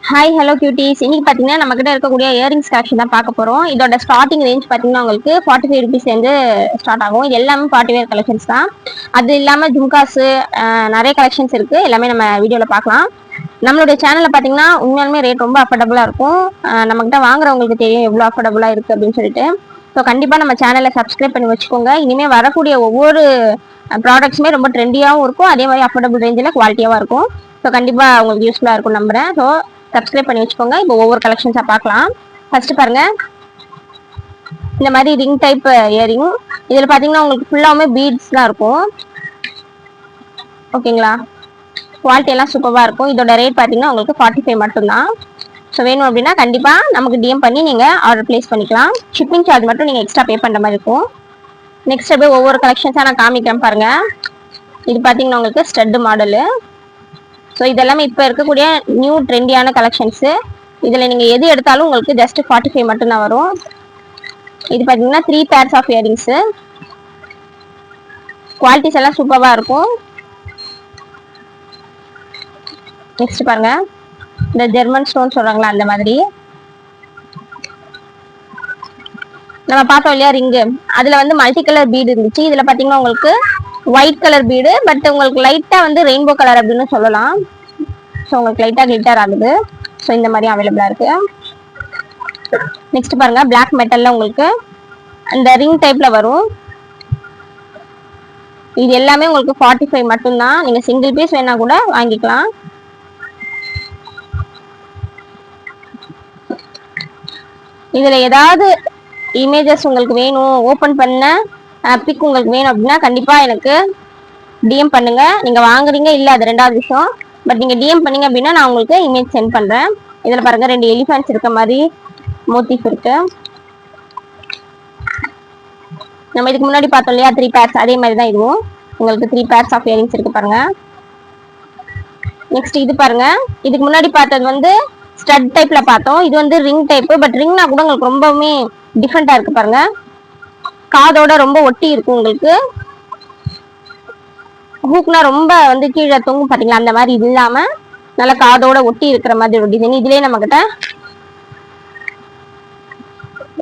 Hi hello cuties. இன்னைக்கு பார்த்தீங்கன்னா நம்ம கிட்ட இருக்கக்கூடிய இயரிங்ஸ் கலெக்ஷன் தான் பார்க்க போகிறோம். இதோட ஸ்டார்டிங் ரேஞ்ச் பார்த்தீங்கன்னா உங்களுக்கு 45 ருபீஸ்லேருந்து ஸ்டார்ட் ஆகும். இது எல்லாமே பார்ட்டி வேர் கலெக்ஷன்ஸ் தான். அது இல்லாமல் ஜும்காஸு நிறைய கலெக்ஷன்ஸ் இருக்குது. எல்லாமே நம்ம வீடியோவில் பார்க்கலாம். நம்மளுடைய சேனலில் பார்த்தீங்கன்னா உண்மையாலுமே ரேட் ரொம்ப அஃபோர்டபுளாக இருக்கும். நம்மகிட்ட வாங்குறவங்களுக்கு தெரியும் எவ்வளோ அஃபோர்டபுளாக இருக்குது அப்படின்னு சொல்லிட்டு. ஸோ கண்டிப்பாக நம்ம சேனலை சப்ஸ்கிரைப் பண்ணி வச்சுக்கோங்க. இனிமேல் வரக்கூடிய ஒவ்வொரு ப்ராடக்ட்ஸுமே ரொம்ப ட்ரெண்டியாகவும் இருக்கும், அதே மாதிரி அஃபோர்டபுள் ரேஞ்சில் குவாலிட்டியாகவும் இருக்கும். ஸோ கண்டிப்பாக உங்களுக்கு யூஸ்ஃபுல்லாக இருக்கும் நம்புறேன். ஸோ சப்ஸ்கிரைப் பண்ணி வச்சுக்கோங்க. இப்போ ஒவ்வொரு கலெக்ஷன்ஸாக பார்க்கலாம். ஃபர்ஸ்ட் பாருங்க, இந்த மாதிரி ரிங் டைப் இயரிங். இதில் பார்த்தீங்கன்னா உங்களுக்கு ஃபுல்லாகவுமே பீட்ஸ் தான் இருக்கும். ஓகேங்களா, குவாலிட்டி எல்லாம் சூப்பராக இருக்கும். இதோட ரேட் பார்த்தீங்கன்னா உங்களுக்கு 45 மட்டும்தான். ஸோ வேணும் அப்படின்னா கண்டிப்பாக நமக்கு டிஎம் பண்ணி நீங்கள் ஆர்டர் பிளேஸ் பண்ணிக்கலாம். ஷிப்பிங் சார்ஜ் மட்டும் நீங்கள் எக்ஸ்ட்ரா பே பண்ணுற மாதிரி இருக்கும். நெக்ஸ்ட் அப்படியே ஒவ்வொரு கலெக்ஷன்ஸாக நான் காமிக்கிறேன் பாருங்க. இது பார்த்தீங்கன்னா உங்களுக்கு ஸ்டட் மாடலு. ஸோ இதெல்லாமே இப்போ இருக்கக்கூடிய நியூ ட்ரெண்டியான கலெக்ஷன்ஸு. இதில் நீங்கள் எது எடுத்தாலும் உங்களுக்கு ஜஸ்ட் 45 மட்டும்தான் வரும். இது பார்த்தீங்கன்னா 3 பேர்ஸ் ஆஃப் இயரிங்ஸு. குவாலிட்டிஸ் எல்லாம் சூப்பராக இருக்கும். நெக்ஸ்ட் பாருங்க, இந்த ஜெர்மன் ஸ்டோன் சொல்கிறாங்களா அந்த மாதிரி நம்ம பார்த்தோம் இல்லையா ரிங்கு. அதில் வந்து மல்டி கலர் பீடு இருந்துச்சு. இதில் பார்த்தீங்கன்னா உங்களுக்கு ஒயிட் கலர் பீடு, பட் உங்களுக்கு லைட்டாக வந்து ரெயின்போ கலர் அப்படின்னு சொல்லலாம். ஸோ உங்களுக்கு லைட்டாக கிளிட்டர் ஆகுது. ஸோ இந்த மாதிரி அவைலபிளாக இருக்கு. நெக்ஸ்ட் பாருங்க, பிளாக் மெட்டலில் உங்களுக்கு அந்த ரிங் டைப்பில் வரும். இது எல்லாமே உங்களுக்கு 45 மட்டும்தான். நீங்கள் சிங்கிள் பீஸ் வேணா கூட வாங்கிக்கலாம். இதில் ஏதாவது இமேஜஸ் உங்களுக்கு வேணும், ஓப்பன் பண்ண பிக் உங்களுக்கு வேணும் அப்படின்னா கண்டிப்பாக எனக்கு டிஎம் பண்ணுங்க. நீங்கள் வாங்குறீங்க இல்லை அது ரெண்டாவது விஷயம், பட் நீங்கள் டிஎம் பண்ணீங்க அப்படின்னா நான் உங்களுக்கு இமேஜ் சென்ட் பண்ணுறேன். இதில் பாருங்கள் 2 எலிஃபென்ட்ஸ் இருக்க மாதிரி மோட்டிஃப் இருக்கு. நம்ம இதுக்கு முன்னாடி பார்த்தோம் இல்லையா 3 பேர்ஸ், அதே மாதிரி தான் இதுவும் உங்களுக்கு 3 பேர்ஸ் ஆஃப் இயரிங்ஸ் இருக்கு பாருங்க. நெக்ஸ்ட் இது பாருங்க, இதுக்கு முன்னாடி பார்த்தது வந்து ஸ்டட் டைப்ல பார்த்தோம். இது வந்து ரிங் டைப், பட் ரிங்னா கூட உங்களுக்கு ரொம்பவுமே டிஃப்ரெண்டா இருக்கு பாருங்க. காதோட ரொம்ப ஒட்டி இருக்கும். உங்களுக்கு ஹூக்னா ரொம்ப வந்து கீழே தொங்கும் பார்த்தீங்களா, அந்த மாதிரி இது இல்லாம நல்லா காதோட ஒட்டி இருக்கிற மாதிரி ஒரு டிசைன். இதுலயே நம்ம கிட்ட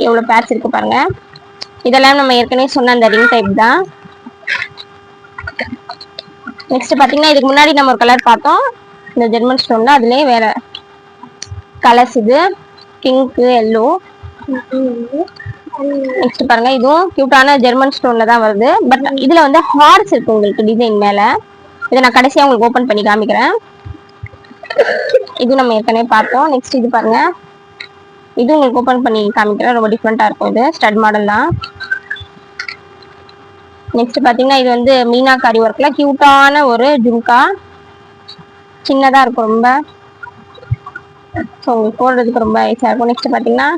எவ்வளவு பேர்ஸ் இருக்கு பாருங்க. இதெல்லாம் நம்ம ஏற்கனவே சொன்ன அந்த ரிங் டைப் தான். நெக்ஸ்ட் பாத்தீங்கன்னா இதுக்கு முன்னாடி நம்ம ஒரு கலர் பார்த்தோம் இந்த ஜெர்மன் ஸ்டோன்ல, அதுலயே வேற கலர்ஸ். இது பிங்க், எல்லோ. நெக்ஸ்ட் பாருங்க, இதுவும் கியூட்டான ஜெர்மன் ஸ்டோன்ல தான் வருது, பட் இதுல வந்து ஹார்ஸ் இருக்கு உங்களுக்கு டிசைன் மேல. இதை நான் கடைசியா உங்களுக்கு ஓபன் பண்ணி காமிக்கிறேன். இது நம்ம ஏற்கனவே பார்த்தோம். நெக்ஸ்ட் இது பாருங்க, இது உங்களுக்கு ஓபன் பண்ணி காமிக்கிறேன். ரொம்ப டிஃப்ரெண்டா இருக்கும். இது ஸ்டட் மாடல் தான். நெக்ஸ்ட் பாத்தீங்கன்னா இது வந்து மீனாக்காரி ஒர்க்ல கியூட்டான ஒரு ஜும்கா. சின்னதா இருக்கும் ரொம்ப. ஸோ உங்களுக்கு போடுறதுக்கு ரொம்ப ஈஸியாக இருக்கும். நெக்ஸ்ட் பார்த்தீங்கன்னா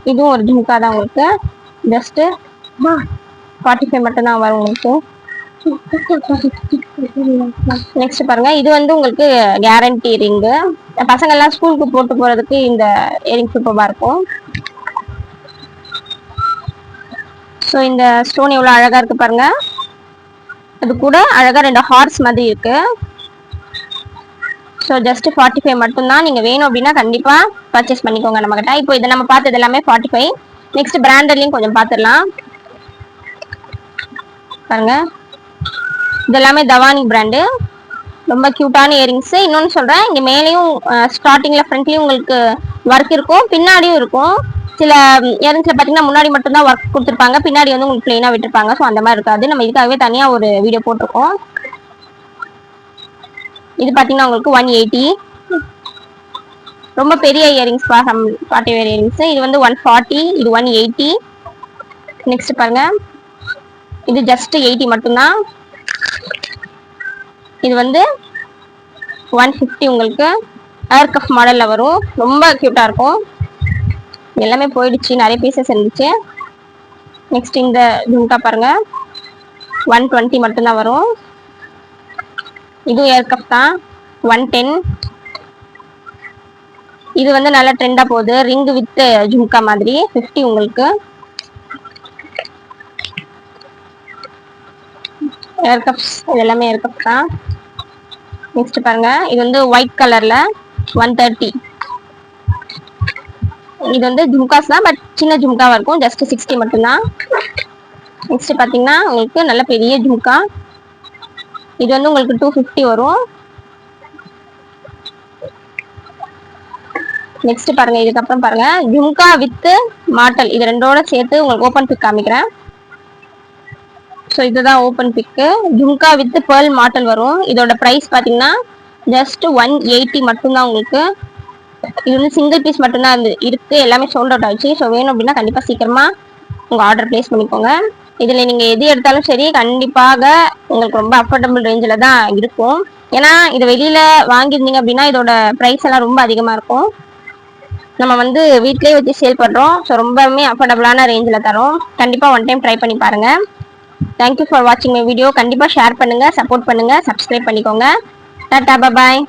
இதுவும் ஒரு ஜும்கா தான். உங்களுக்கு ஜஸ்ட்டு 45 மட்டும்தான் வரும் உங்களுக்கு. நெக்ஸ்ட் பாருங்க, இது வந்து உங்களுக்கு கேரண்டி ரிங்கு. பசங்கள்லாம் ஸ்கூலுக்கு போட்டு போகிறதுக்கு இந்த இயரிங் சூப்பராக இருக்கும். ஸோ இந்த ஸ்டோன் எவ்வளோ அழகாக இருக்குது பாருங்க. அது கூட அழகாக 2 ஹார்ஸ் மாதிரி இருக்குது. ஸோ ஜஸ்ட் 45 மட்டும்தான். நீங்கள் வேணும் அப்படின்னா கண்டிப்பாக பர்ச்சேஸ் பண்ணிக்கோங்க நம்மகிட்ட. இப்போ இதை நம்ம பார்த்தது எல்லாமே 45. நெக்ஸ்ட் பிராண்டட்லையும் கொஞ்சம் பார்த்துடலாம் பாருங்க. இதெல்லாமே தவானி பிராண்டு. ரொம்ப கியூட்டான இயரிங்ஸ். இன்னொன்று சொல்கிறேன், இங்கே மேலேயும் ஸ்டார்டிங்கில் ஃப்ரண்ட்லேயும் உங்களுக்கு ஒர்க் இருக்கும், பின்னாடியும் இருக்கும். சில இயரிங்ஸில் பார்த்தீங்கன்னா முன்னாடி மட்டும்தான் ஒர்க் கொடுத்துருப்பாங்க, பின்னாடி வந்து உங்களுக்கு பிளெயினாக விட்டுருப்பாங்க. ஸோ அந்த மாதிரி இருக்காது. நம்ம இதுக்காகவே தனியாக ஒரு வீடியோ போட்டிருக்கோம். இது பார்த்தீங்கன்னா உங்களுக்கு 180. ரொம்ப பெரிய இயரிங்ஸ் பார்ட்டி வேர் இயரிங்ஸ். இது வந்து 140, இது 180. நெக்ஸ்ட் பாருங்க, இது ஜஸ்ட் 80 மட்டும்தான். இது வந்து 150 உங்களுக்கு ஏர் கஃப் மாடல்ல வரும். ரொம்ப கியூட்டா இருக்கும். எல்லாமே போயிடுச்சு, நிறைய பீசஸ் இருந்துச்சு. நெக்ஸ்ட் இந்த ஜும்கா பாருங்க, 120 மட்டும்தான் வரும். இதுவும் ஏர் கப் தான், 110. இது வந்து நல்லா ட்ரெண்டா போகுது, ரிங் வித் ஜும்கா மாதிரி, 50 உங்களுக்கு. ஏர் கப்ஸ், இது எல்லாமே ஏர் கப் தான். நெக்ஸ்ட் பாருங்க, இது வந்து ஒயிட் கலர்ல 130. இது வந்து ஜும்காஸ் தான், பட் சின்ன ஜும்காவா இருக்கும். ஜஸ்ட் 60 மட்டும்தான். நெக்ஸ்ட் பாத்தீங்கன்னா உங்களுக்கு நல்ல பெரிய ஜும்கா. இது வந்து உங்களுக்கு 250 வரும். நெக்ஸ்ட் பாருங்க, இதுக்கப்புறம் பாருங்க ஜும்கா வித் மாட்டல், இது ரெண்டோட சேர்த்து உங்களுக்கு ஓப்பன் பிக் காமிக்கிறேன். ஸோ இதுதான் ஓப்பன் பிக்கு. ஜும்கா வித் பேர்ல் மாட்டல் வரும். இதோட ப்ரைஸ் பார்த்தீங்கன்னா ஜஸ்ட் 180 மட்டும்தான் உங்களுக்கு. இது வந்து சிங்கிள் பீஸ் மட்டும்தான் இருக்கு, எல்லாமே சோல்ட் அவுட் ஆயிடுச்சு. ஸோ வேணும் அப்படின்னா கண்டிப்பாக சீக்கிரமா உங்கள் ஆர்டர் பிளேஸ் பண்ணிக்கோங்க. இதில் நீங்கள் எது எடுத்தாலும் சரி கண்டிப்பாக உங்களுக்கு ரொம்ப அஃபோர்டபுள் ரேஞ்சில் தான் இருக்கும். ஏன்னா இதை வெளியில் வாங்கியிருந்தீங்க அப்படின்னா இதோட ப்ரைஸ் எல்லாம் ரொம்ப அதிகமாக இருக்கும். நம்ம வந்து வீட்லயே வச்சு சேல் பண்ணுறோம். ஸோ ரொம்பவுமே அஃபோர்டபுளான ரேஞ்சில் தரோம். கண்டிப்பாக ஒன் டைம் ட்ரை பண்ணி பாருங்கள். தேங்க்யூ ஃபார் வாட்சிங் மை வீடியோ. கண்டிப்பாக ஷேர் பண்ணுங்கள், சப்போர்ட் பண்ணுங்கள், சப்ஸ்கிரைப் பண்ணிக்கோங்க. டாடா, பாய்.